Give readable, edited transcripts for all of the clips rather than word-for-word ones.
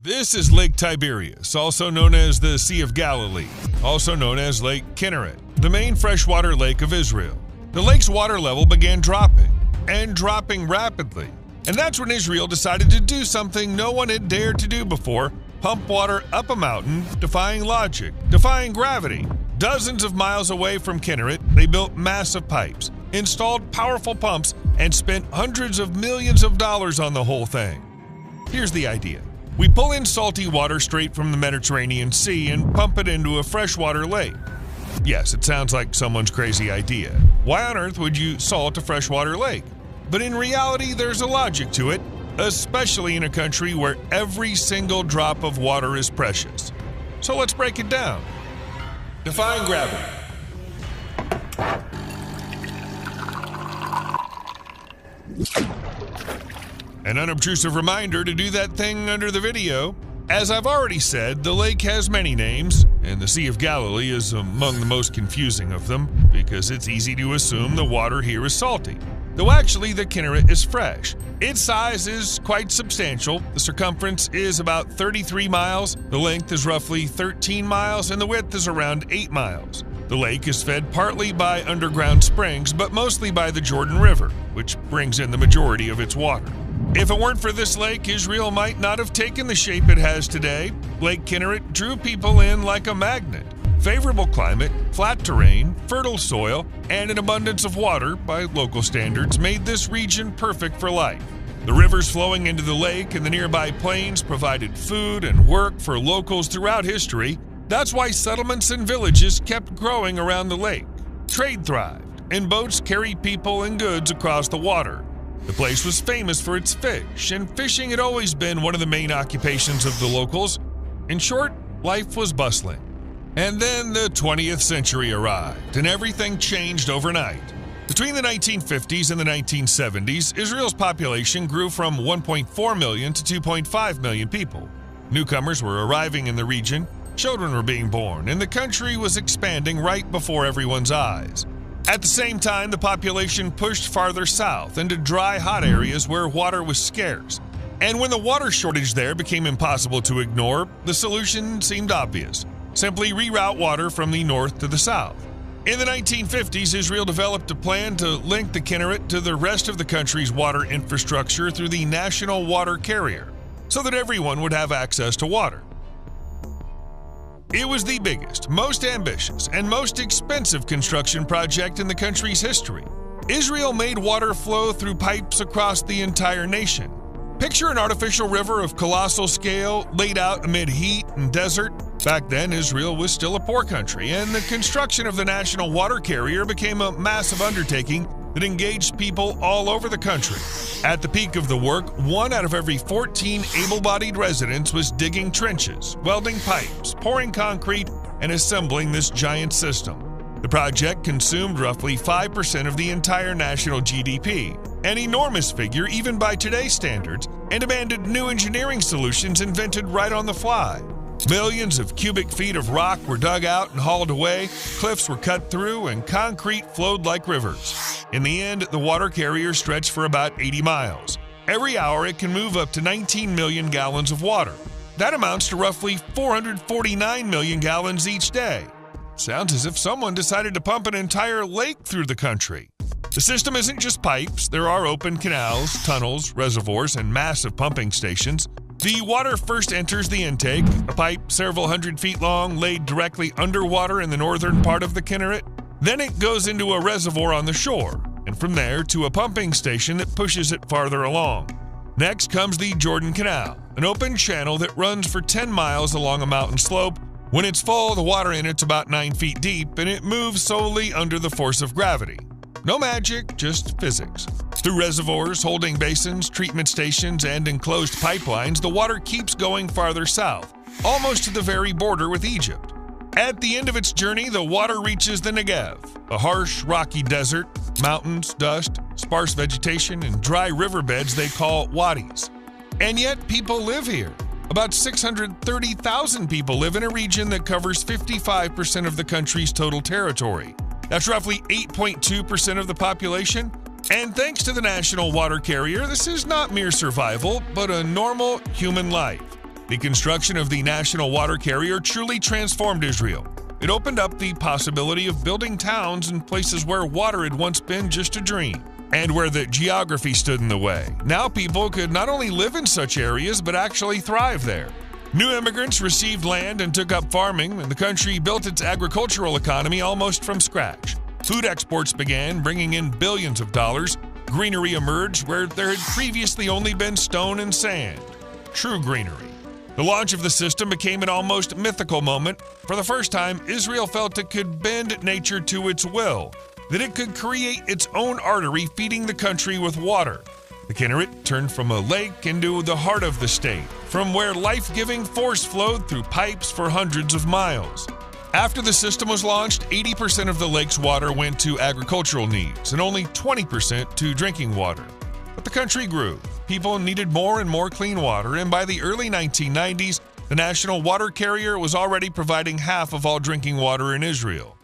This is Lake Tiberias, also known as the Sea of Galilee, also known as Lake Kinneret, the main freshwater lake of Israel. The lake's water level began dropping, and dropping rapidly. And that's when Israel decided to do something no one had dared to do before: pump water up a mountain, defying logic, defying gravity. Dozens of miles away from Kinneret, they built massive pipes, installed powerful pumps, and spent hundreds of millions of dollars on the whole thing. Here's the idea. We pull in salty water straight from the Mediterranean Sea and pump it into a freshwater lake. Yes, it sounds like someone's crazy idea. Why on earth would you salt a freshwater lake? But in reality, there's a logic to it, especially in a country where every single drop of water is precious. So let's break it down. Defying gravity. An unobtrusive reminder to do that thing under the video. As I've already said, the lake has many names, and the Sea of Galilee is among the most confusing of them because it's easy to assume the water here is salty. Though actually the Kinneret is fresh. Its size is quite substantial. The circumference is about 33 miles, the length is roughly 13 miles, and the width is around 8 miles. The lake is fed partly by underground springs, but mostly by the Jordan River, which brings in the majority of its water. If it weren't for this lake, Israel might not have taken the shape it has today. Lake Kinneret drew people in like a magnet. Favorable climate, flat terrain, fertile soil, and an abundance of water, by local standards, made this region perfect for life. The rivers flowing into the lake and the nearby plains provided food and work for locals throughout history. That's why settlements and villages kept growing around the lake. Trade thrived, and boats carried people and goods across the water. The place was famous for its fish, and fishing had always been one of the main occupations of the locals. In short, life was bustling. And then the 20th century arrived, and everything changed overnight. Between the 1950s and the 1970s, Israel's population grew from 1.4 million to 2.5 million people. Newcomers were arriving in the region, children were being born, and the country was expanding right before everyone's eyes. At the same time, the population pushed farther south into dry, hot areas where water was scarce. And when the water shortage there became impossible to ignore, the solution seemed obvious. Simply reroute water from the north to the south. In the 1950s, Israel developed a plan to link the Kinneret to the rest of the country's water infrastructure through the national water carrier, so that everyone would have access to water. It was the biggest, most ambitious, and most expensive construction project in the country's history. Israel made water flow through pipes across the entire nation. Picture an artificial river of colossal scale laid out amid heat and desert. Back then, Israel was still a poor country, and the construction of the national water carrier became a massive undertaking that engaged people all over the country. At the peak of the work, 1 out of every 14 able-bodied residents was digging trenches, welding pipes, pouring concrete, and assembling this giant system. The project consumed roughly 5% of the entire national GDP, an enormous figure even by today's standards, and demanded new engineering solutions invented right on the fly. Millions of cubic feet of rock were dug out and hauled away, cliffs were cut through, and concrete flowed like rivers. In the end, the water carrier stretched for about 80 miles. Every hour, it can move up to 19 million gallons of water. That amounts to roughly 449 million gallons each day. Sounds as if someone decided to pump an entire lake through the country. The system isn't just pipes. There are open canals, tunnels, reservoirs, and massive pumping stations. The water first enters the intake, a pipe several hundred feet long laid directly underwater in the northern part of the Kinneret. Then it goes into a reservoir on the shore, and from there to a pumping station that pushes it farther along. Next comes the Jordan Canal, an open channel that runs for 10 miles along a mountain slope. When it's full, the water in it's about 9 feet deep, and it moves solely under the force of gravity. No magic, just physics. Through reservoirs, holding basins, treatment stations, and enclosed pipelines, the water keeps going farther south, almost to the very border with Egypt. At the end of its journey, the water reaches the Negev, a harsh, rocky desert, mountains, dust, sparse vegetation, and dry riverbeds they call wadis. And yet, people live here. About 630,000 people live in a region that covers 55% of the country's total territory. That's roughly 8.2% of the population. And thanks to the national water carrier, this is not mere survival, but a normal human life. The construction of the national water carrier truly transformed Israel. It opened up the possibility of building towns in places where water had once been just a dream, and where the geography stood in the way. Now people could not only live in such areas, but actually thrive there. New immigrants received land and took up farming, and the country built its agricultural economy almost from scratch. Food exports began, bringing in billions of dollars. Greenery emerged where there had previously only been stone and sand. True greenery. The launch of the system became an almost mythical moment. For the first time, Israel felt it could bend nature to its will, that it could create its own artery feeding the country with water. The Kinneret turned from a lake into the heart of the state, from where life-giving force flowed through pipes for hundreds of miles. After the system was launched, 80% of the lake's water went to agricultural needs and only 20% to drinking water. But the country grew. People needed more and more clean water, and by the early 1990s, the national water carrier was already providing half of all drinking water in Israel.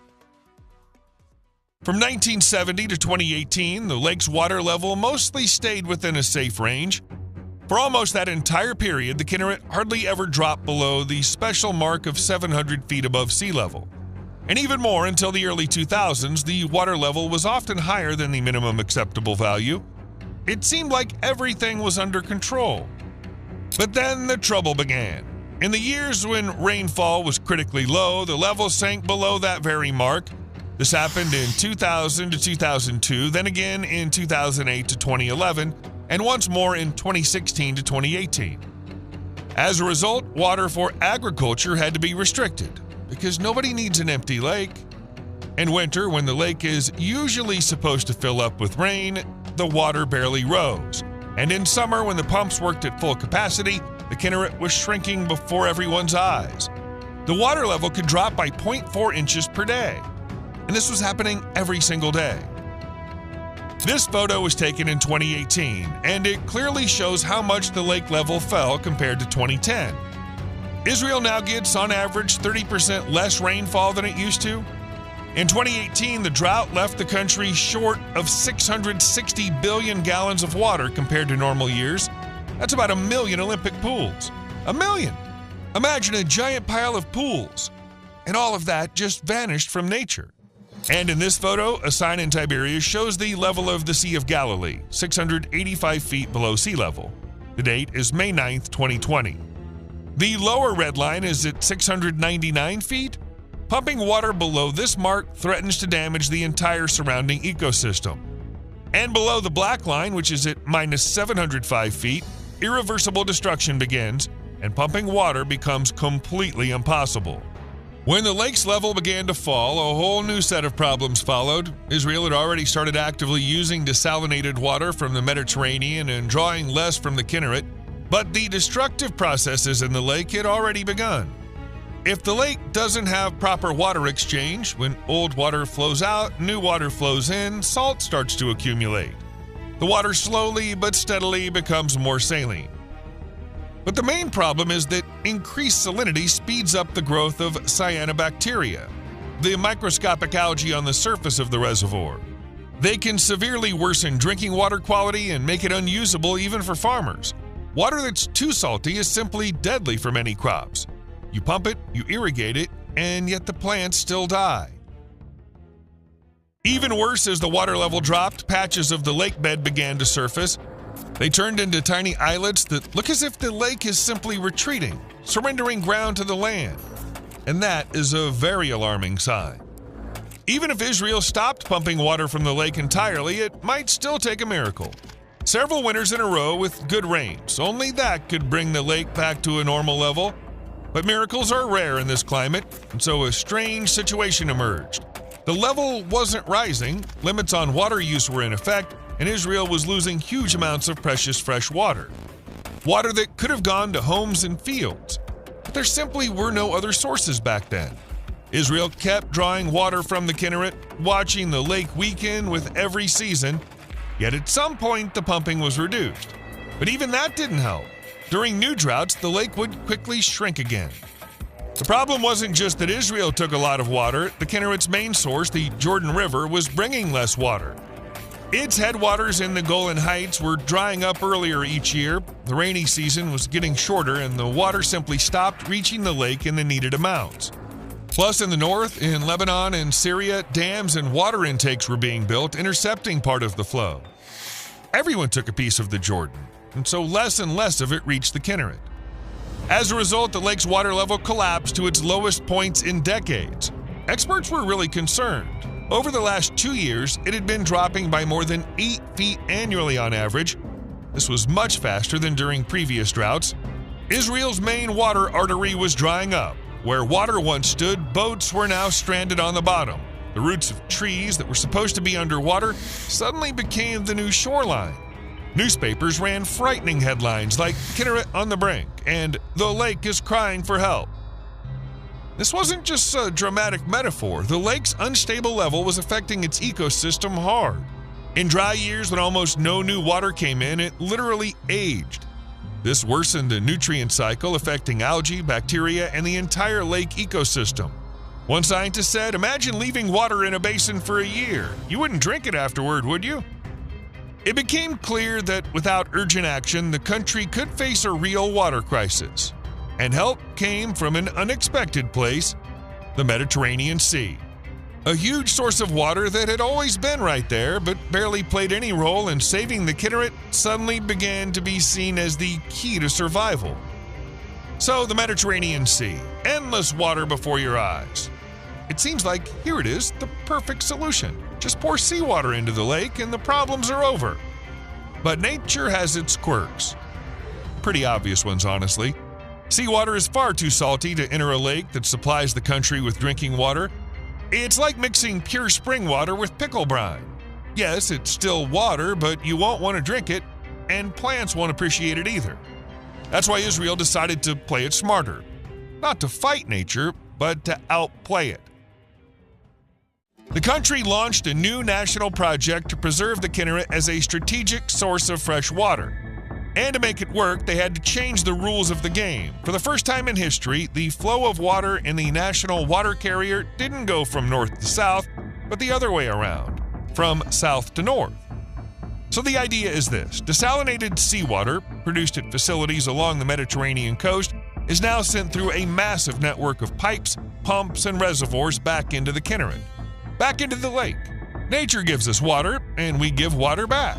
From 1970 to 2018, the lake's water level mostly stayed within a safe range. For almost that entire period, the Kinneret hardly ever dropped below the special mark of 700 feet above sea level. And even more, until the early 2000s, the water level was often higher than the minimum acceptable value. It seemed like everything was under control. But then the trouble began. In the years when rainfall was critically low, the level sank below that very mark. This happened in 2000 to 2002, then again in 2008 to 2011, and once more in 2016 to 2018. As a result, water for agriculture had to be restricted, because nobody needs an empty lake. In winter, when the lake is usually supposed to fill up with rain, the water barely rose. And in summer, when the pumps worked at full capacity, the Kinneret was shrinking before everyone's eyes. The water level could drop by 0.4 inches per day. And this was happening every single day. This photo was taken in 2018, and it clearly shows how much the lake level fell compared to 2010. Israel now gets, on average, 30% less rainfall than it used to. In 2018, the drought left the country short of 660 billion gallons of water compared to normal years. That's about 1 million Olympic pools. 1 million! Imagine a giant pile of pools. And all of that just vanished from nature. And in this photo, a sign in Tiberias shows the level of the Sea of Galilee, 685 feet below sea level. The date is May 9th, 2020. The lower red line is at 699 feet. Pumping water below this mark threatens to damage the entire surrounding ecosystem. And below the black line, which is at minus 705 feet, irreversible destruction begins, and pumping water becomes completely impossible. When the lake's level began to fall, a whole new set of problems followed. Israel had already started actively using desalinated water from the Mediterranean and drawing less from the Kinneret, but the destructive processes in the lake had already begun. If the lake doesn't have proper water exchange, when old water flows out, new water flows in, salt starts to accumulate. The water slowly but steadily becomes more saline. But the main problem is that increased salinity speeds up the growth of cyanobacteria, the microscopic algae on the surface of the reservoir. They can severely worsen drinking water quality and make it unusable even for farmers. Water that's too salty is simply deadly for many crops. You pump it, you irrigate it, and yet the plants still die. Even worse, as the water level dropped, patches of the lake bed began to surface. They turned into tiny islets that look as if the lake is simply retreating, surrendering ground to the land. And that is a very alarming sign. Even if Israel stopped pumping water from the lake entirely, it might still take a miracle. Several winters in a row with good rains, only that could bring the lake back to a normal level. But miracles are rare in this climate, and so a strange situation emerged. The level wasn't rising, limits on water use were in effect, and Israel was losing huge amounts of precious fresh water. Water that could have gone to homes and fields. But there simply were no other sources back then. Israel kept drawing water from the Kinneret, watching the lake weaken with every season, yet at some point the pumping was reduced. But even that didn't help. During new droughts, the lake would quickly shrink again. The problem wasn't just that Israel took a lot of water. The Kinneret's main source, the Jordan River, was bringing less water. Its headwaters in the Golan Heights were drying up earlier each year. The rainy season was getting shorter, and the water simply stopped reaching the lake in the needed amounts. Plus, in the north, in Lebanon and Syria, dams and water intakes were being built, intercepting part of the flow. Everyone took a piece of the Jordan, and so less and less of it reached the Kinneret. As a result, the lake's water level collapsed to its lowest points in decades. Experts were really concerned. Over the last 2 years, it had been dropping by more than 8 feet annually on average. This was much faster than during previous droughts. Israel's main water artery was drying up. Where water once stood, boats were now stranded on the bottom. The roots of trees that were supposed to be underwater suddenly became the new shoreline. Newspapers ran frightening headlines like "Kinneret on the brink" and "The lake is crying for help." This wasn't just a dramatic metaphor. The lake's unstable level was affecting its ecosystem hard. In dry years when almost no new water came in, it literally aged. This worsened the nutrient cycle, affecting algae, bacteria, and the entire lake ecosystem. One scientist said, "Imagine leaving water in a basin for a year. You wouldn't drink it afterward, would you?" It became clear that without urgent action, the country could face a real water crisis. And help came from an unexpected place, the Mediterranean Sea. A huge source of water that had always been right there but barely played any role in saving the Kinneret suddenly began to be seen as the key to survival. So the Mediterranean Sea, endless water before your eyes. It seems like here it is, the perfect solution. Just pour seawater into the lake and the problems are over. But nature has its quirks. Pretty obvious ones, honestly. Seawater is far too salty to enter a lake that supplies the country with drinking water. It's like mixing pure spring water with pickle brine. Yes, it's still water, but you won't want to drink it, and plants won't appreciate it either. That's why Israel decided to play it smarter. Not to fight nature, but to outplay it. The country launched a new national project to preserve the Kinneret as a strategic source of fresh water. And to make it work, they had to change the rules of the game. For the first time in history, the flow of water in the national water carrier didn't go from north to south, but the other way around, from south to north. So the idea is this: desalinated seawater, produced at facilities along the Mediterranean coast, is now sent through a massive network of pipes, pumps, and reservoirs back into the Kinneret, back into the lake. Nature gives us water, and we give water back.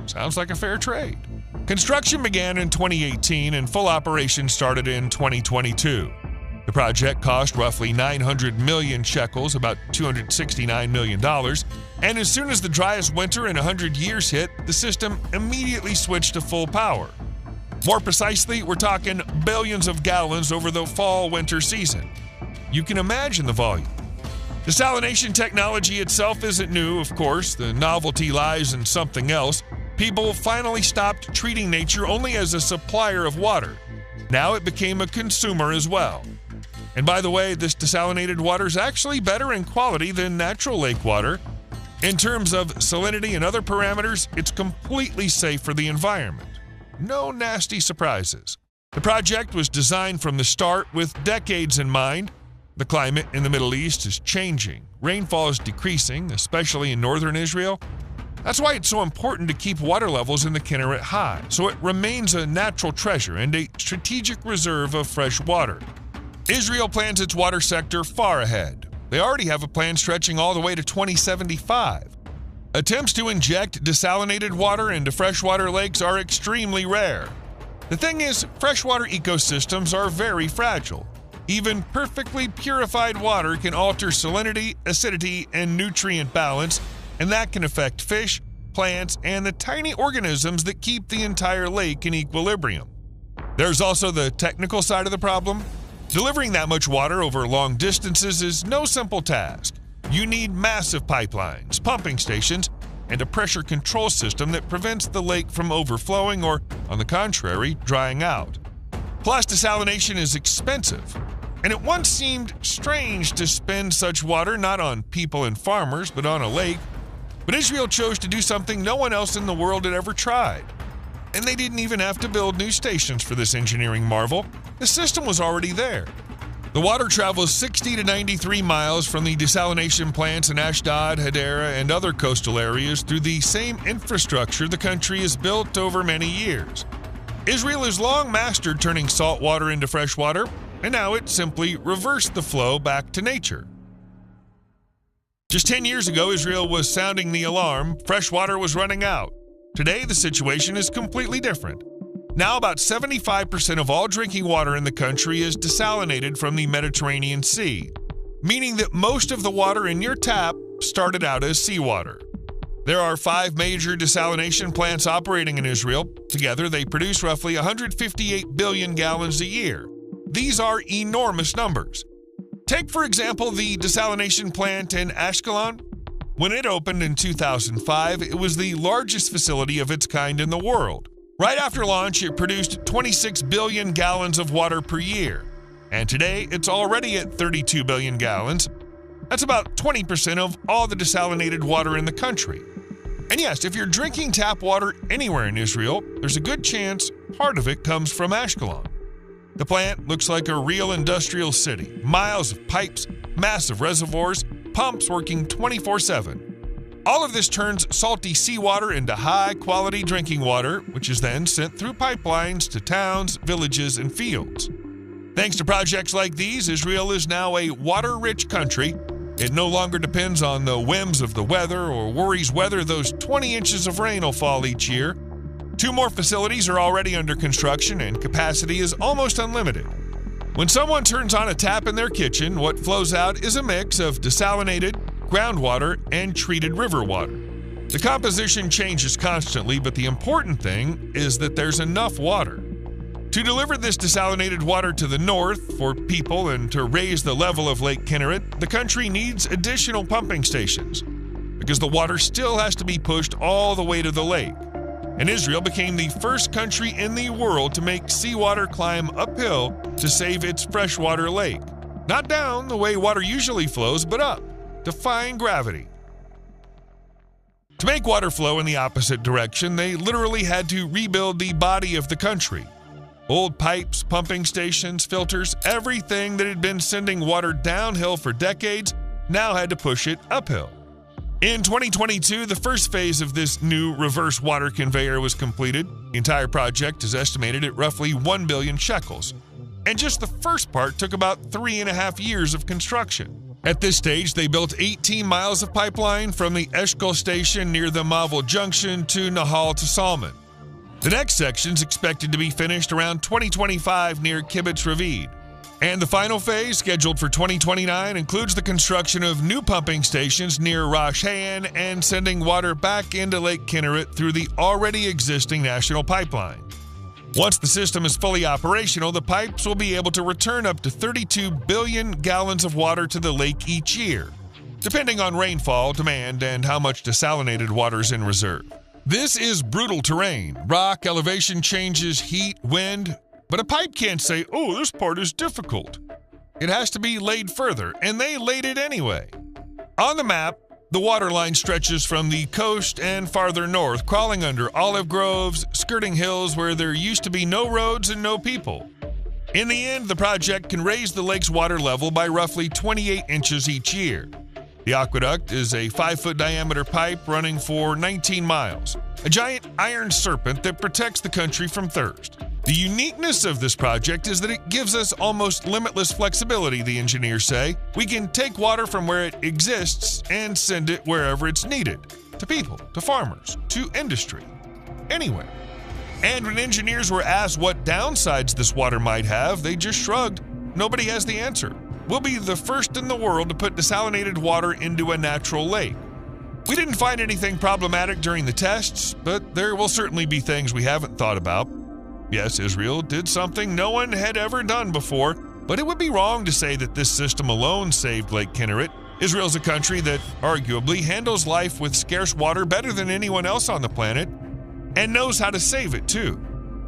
Sounds like a fair trade. Construction began in 2018 and full operation started in 2022. The project cost roughly 900 million shekels, about $269 million, and as soon as the driest winter in 100 years hit, the system immediately switched to full power. More precisely, we're talking billions of gallons over the fall-winter season. You can imagine the volume. Desalination technology itself isn't new, of course. The novelty lies in something else. People finally stopped treating nature only as a supplier of water. Now it became a consumer as well. And by the way, this desalinated water is actually better in quality than natural lake water. In terms of salinity and other parameters, it's completely safe for the environment. No nasty surprises. The project was designed from the start with decades in mind. The climate in the Middle East is changing. Rainfall is decreasing, especially in northern Israel. That's why it's so important to keep water levels in the Kinneret high, so it remains a natural treasure and a strategic reserve of fresh water. Israel plans its water sector far ahead. They already have a plan stretching all the way to 2075. Attempts to inject desalinated water into freshwater lakes are extremely rare. The thing is, freshwater ecosystems are very fragile. Even perfectly purified water can alter salinity, acidity, and nutrient balance, and that can affect fish, plants, and the tiny organisms that keep the entire lake in equilibrium. There's also the technical side of the problem. Delivering that much water over long distances is no simple task. You need massive pipelines, pumping stations, and a pressure control system that prevents the lake from overflowing or, on the contrary, drying out. Plus, desalination is expensive, and it once seemed strange to spend such water not on people and farmers, but on a lake. But Israel chose to do something no one else in the world had ever tried. And they didn't even have to build new stations for this engineering marvel. The system was already there. The water travels 60 to 93 miles from the desalination plants in Ashdod, Hadera, and other coastal areas through the same infrastructure the country has built over many years. Israel has long mastered turning salt water into fresh water, and now it simply reversed the flow back to nature. Just 10 years ago, Israel was sounding the alarm. Fresh water was running out. Today, the situation is completely different. Now, about 75% of all drinking water in the country is desalinated from the Mediterranean Sea, meaning that most of the water in your tap started out as seawater. There are 5 major desalination plants operating in Israel. Together, they produce roughly 158 billion gallons a year. These are enormous numbers. Take, for example, the desalination plant in Ashkelon. When it opened in 2005, it was the largest facility of its kind in the world. Right after launch, it produced 26 billion gallons of water per year. And today, it's already at 32 billion gallons. That's about 20% of all the desalinated water in the country. And yes, if you're drinking tap water anywhere in Israel, there's a good chance part of it comes from Ashkelon. The plant looks like a real industrial city. Miles of pipes, massive reservoirs, pumps working 24/7. All of this turns salty seawater into high-quality drinking water, which is then sent through pipelines to towns, villages, and fields. Thanks to projects like these, Israel is now a water-rich country. It no longer depends on the whims of the weather or worries whether those 20 inches of rain will fall each year. 2 more facilities are already under construction, and capacity is almost unlimited. When someone turns on a tap in their kitchen, what flows out is a mix of desalinated, groundwater, and treated river water. The composition changes constantly, but the important thing is that there's enough water. To deliver this desalinated water to the north for people and to raise the level of Lake Kinneret, the country needs additional pumping stations because the water still has to be pushed all the way to the lake. And Israel became the first country in the world to make seawater climb uphill to save its freshwater lake. Not down the way water usually flows, but up, defying gravity. To make water flow in the opposite direction, they literally had to rebuild the body of the country. Old pipes, pumping stations, filters, everything that had been sending water downhill for decades now had to push it uphill. In 2022, the first phase of this new reverse water conveyor was completed. The entire project is estimated at roughly 1 billion shekels. And just the first part took about 3.5 years of construction. At this stage, they built 18 miles of pipeline from the Eshkol station near the Mavel Junction to Nahal to Salmon. The next section is expected to be finished around 2025 near Kibbutz Ravid. And the final phase, scheduled for 2029, includes the construction of new pumping stations near Rosh Hayan and sending water back into Lake Kinneret through the already existing national pipeline. Once the system is fully operational, the pipes will be able to return up to 32 billion gallons of water to the lake each year, depending on rainfall, demand, and how much desalinated water is in reserve. This is brutal terrain: rock, elevation changes, heat, wind. But a pipe can't say, "Oh, this part is difficult." It has to be laid further, and they laid it anyway. On the map, the water line stretches from the coast and farther north, crawling under olive groves, skirting hills where there used to be no roads and no people. In the end, the project can raise the lake's water level by roughly 28 inches each year. The aqueduct is a 5-foot diameter pipe running for 19 miles, a giant iron serpent that protects the country from thirst. The uniqueness of this project is that it gives us almost limitless flexibility, the engineers say. We can take water from where it exists and send it wherever it's needed, to people, to farmers, to industry, anywhere. And when engineers were asked what downsides this water might have, they just shrugged. Nobody has the answer. We'll be the first in the world to put desalinated water into a natural lake. We didn't find anything problematic during the tests, but there will certainly be things we haven't thought about. Yes, Israel did something no one had ever done before, but it would be wrong to say that this system alone saved Lake Kinneret. Israel's a country that arguably handles life with scarce water better than anyone else on the planet, and knows how to save it too,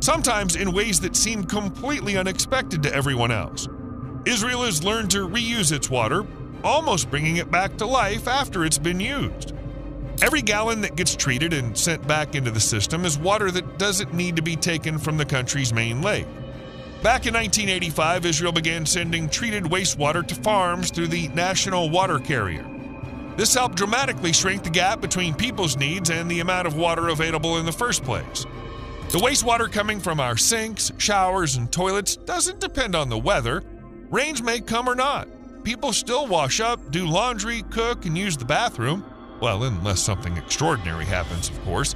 sometimes in ways that seem completely unexpected to everyone else. Israel has learned to reuse its water, almost bringing it back to life after it's been used. Every gallon that gets treated and sent back into the system is water that doesn't need to be taken from the country's main lake. Back in 1985, Israel began sending treated wastewater to farms through the National Water Carrier. This helped dramatically shrink the gap between people's needs and the amount of water available in the first place. The wastewater coming from our sinks, showers, and toilets doesn't depend on the weather. Rains may come or not. People still wash up, do laundry, cook, and use the bathroom. Well, unless something extraordinary happens, of course.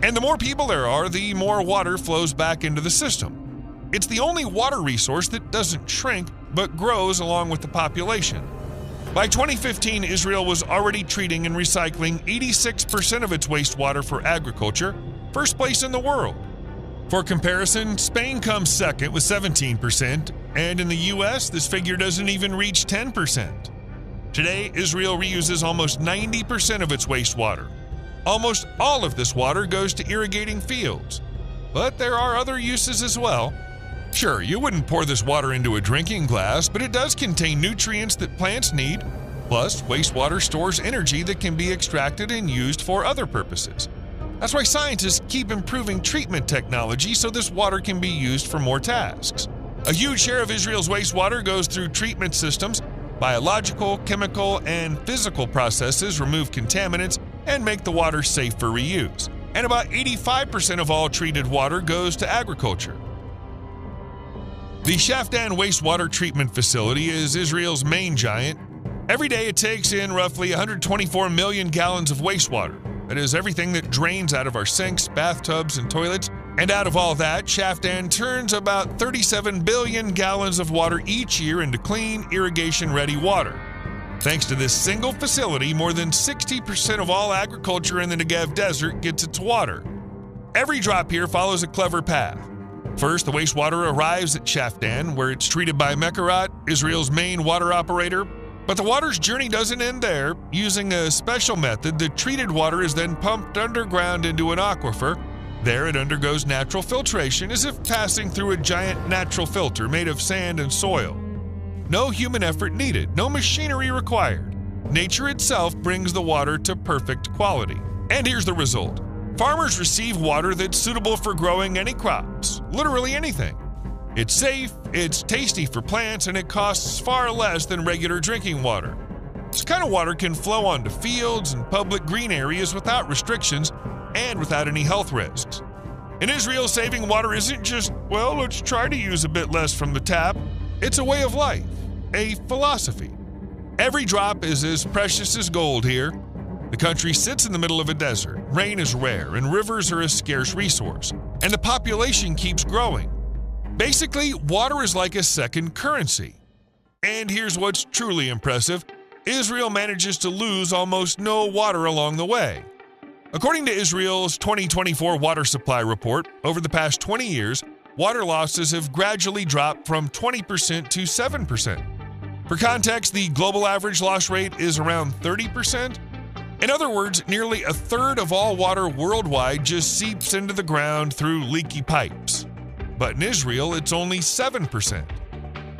And the more people there are, the more water flows back into the system. It's the only water resource that doesn't shrink, but grows along with the population. By 2015, Israel was already treating and recycling 86% of its wastewater for agriculture, first place in the world. For comparison, Spain comes second with 17%, and in the US, this figure doesn't even reach 10%. Today, Israel reuses almost 90% of its wastewater. Almost all of this water goes to irrigating fields. But there are other uses as well. Sure, you wouldn't pour this water into a drinking glass, but it does contain nutrients that plants need. Plus, wastewater stores energy that can be extracted and used for other purposes. That's why scientists keep improving treatment technology so this water can be used for more tasks. A huge share of Israel's wastewater goes through treatment systems. Biological, chemical, and physical processes remove contaminants and make the water safe for reuse. And about 85% of all treated water goes to agriculture. The Shafdan Wastewater Treatment Facility is Israel's main giant. Every day it takes in roughly 124 million gallons of wastewater. That is everything that drains out of our sinks, bathtubs, and toilets. And out of all that, Shafdan turns about 37 billion gallons of water each year into clean, irrigation-ready water. Thanks to this single facility, more than 60% of all agriculture in the Negev Desert gets its water. Every drop here follows a clever path. First, the wastewater arrives at Shafdan, where it's treated by Mekarat, Israel's main water operator. But the water's journey doesn't end there. Using a special method, the treated water is then pumped underground into an aquifer. There it undergoes natural filtration as if passing through a giant natural filter made of sand and soil. No human effort needed, no machinery required. Nature itself brings the water to perfect quality. And here's the result. Farmers receive water that's suitable for growing any crops, literally anything. It's safe, it's tasty for plants, and it costs far less than regular drinking water. This kind of water can flow onto fields and public green areas without restrictions and without any health risks. In Israel, saving water isn't just, well, let's try to use a bit less from the tap. It's a way of life, a philosophy. Every drop is as precious as gold here. The country sits in the middle of a desert, rain is rare, and rivers are a scarce resource, and the population keeps growing. Basically, water is like a second currency. And here's what's truly impressive. Israel manages to lose almost no water along the way. According to Israel's 2024 water supply report, over the past 20 years, water losses have gradually dropped from 20% to 7%. For context, the global average loss rate is around 30%. In other words, nearly a third of all water worldwide just seeps into the ground through leaky pipes. But in Israel, it's only 7%.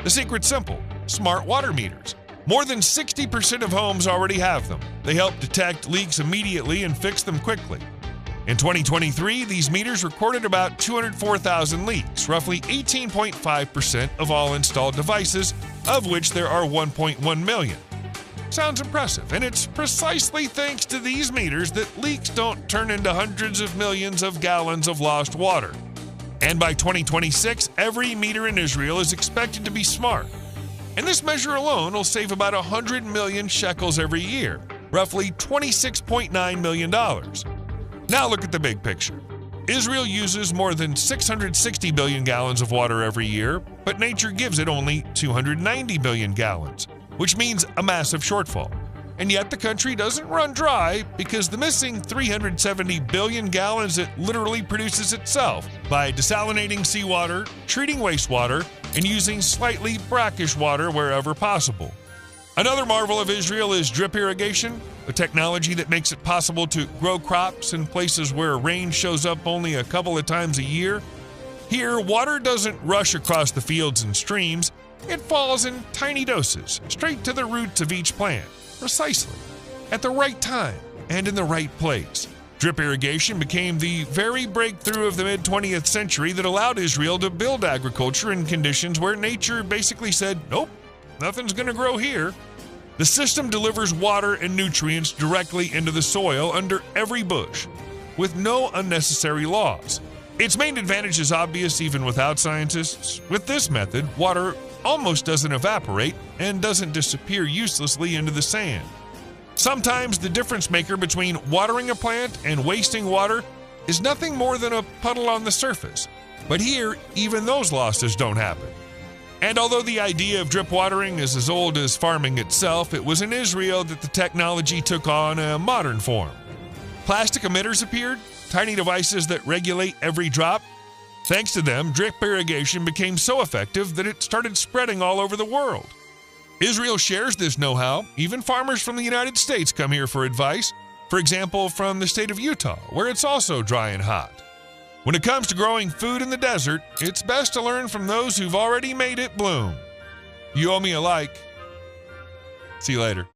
The secret's simple: smart water meters. More than 60% of homes already have them. They help detect leaks immediately and fix them quickly. In 2023, these meters recorded about 204,000 leaks, roughly 18.5% of all installed devices, of which there are 1.1 million. Sounds impressive, and it's precisely thanks to these meters that leaks don't turn into hundreds of millions of gallons of lost water. And by 2026, every meter in Israel is expected to be smart. And this measure alone will save about 100 million shekels every year, roughly $26.9 million. Now look at the big picture. Israel uses more than 660 billion gallons of water every year, but nature gives it only 290 billion gallons, which means a massive shortfall. And yet the country doesn't run dry because the missing 370 billion gallons it literally produces itself by desalinating seawater, treating wastewater, and using slightly brackish water wherever possible. Another marvel of Israel is drip irrigation, a technology that makes it possible to grow crops in places where rain shows up only a couple of times a year. Here, water doesn't rush across the fields and streams. It falls in tiny doses, straight to the roots of each plant, precisely, at the right time and in the right place. Drip irrigation became the very breakthrough of the mid-20th century that allowed Israel to build agriculture in conditions where nature basically said, nope, nothing's going to grow here. The system delivers water and nutrients directly into the soil under every bush, with no unnecessary laws. Its main advantage is obvious even without scientists. With this method, water almost doesn't evaporate and doesn't disappear uselessly into the sand. Sometimes the difference maker between watering a plant and wasting water is nothing more than a puddle on the surface. But here, even those losses don't happen. And although the idea of drip watering is as old as farming itself, it was in Israel that the technology took on a modern form. Plastic emitters appeared, tiny devices that regulate every drop. Thanks to them, drip irrigation became so effective that it started spreading all over the world. Israel shares this know-how. Even farmers from the United States come here for advice. For example, from the state of Utah, where it's also dry and hot. When it comes to growing food in the desert, it's best to learn from those who've already made it bloom. You owe me a like. See you later.